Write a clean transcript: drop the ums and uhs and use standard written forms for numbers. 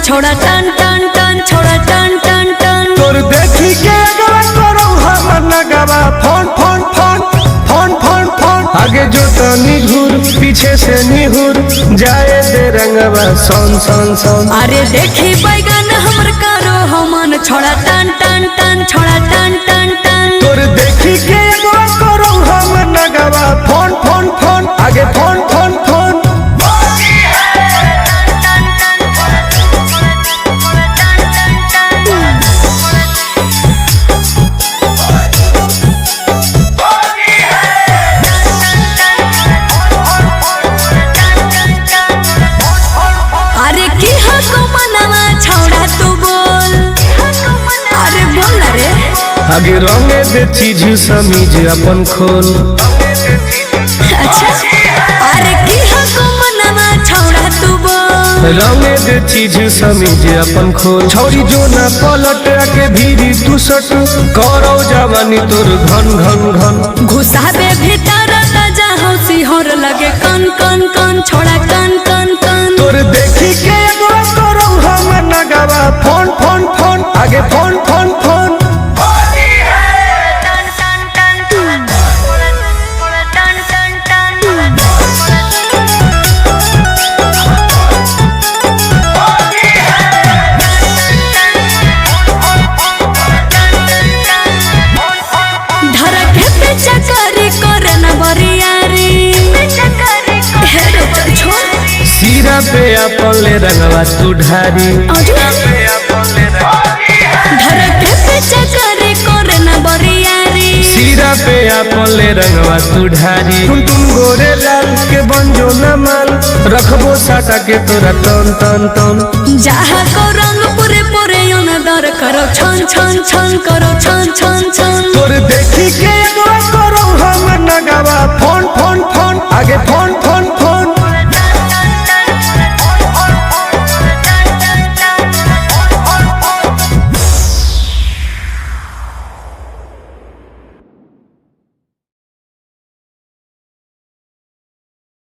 छोड़ा टन टन टन छोड़ा टन टन टन तोर देखी के अगवा करो हम नगवा phone phone phone phone phone phone आगे जो तनी घूर पीछे से निहुर जाए दे रंगवा सोन सोन सोन। अरे देखी बैगन हमर करो हमन छोड़ा टन टन टन छोड़ा टन टन टन तोर देखी के अगवा करो हम नगवा फोन फोन फोन आगे फोन फोन फोन। अरे की हको मनवा छोड़ा तू बोल अरे बोल रे आगे रंगे दे चीज समीज अपन खोल। अच्छा अरे की हको मनवा छोड़ा तू बोल रंगे दे चीज समीज अपन खोल। छौरी जो ना पलट के भीरी तू सट करो जवानी तोर घन घन घन घुसाबे भीतर त जाहौ सिहर लगे कन कन कन छोड़ा कन कन कन तोर देखी के एगो करो हम नगवा फोन फोन फोन आगे फोन फोन फोन। धरके पे चकरी करे न बरियारी हेरे चल छोड़ सीरा पे अपन ले रंगवा तू ढारी। धरके पे चकरी करे न बरियारी सीरा पे अपन ले रंगवा तू ढारी। तुम गोरे लाल के बंजो न माल रखबो साटा के तोरा तन तन तन। जहाँ को रंग पूरे पूरे दर करो छन छन छन करो छन छन छन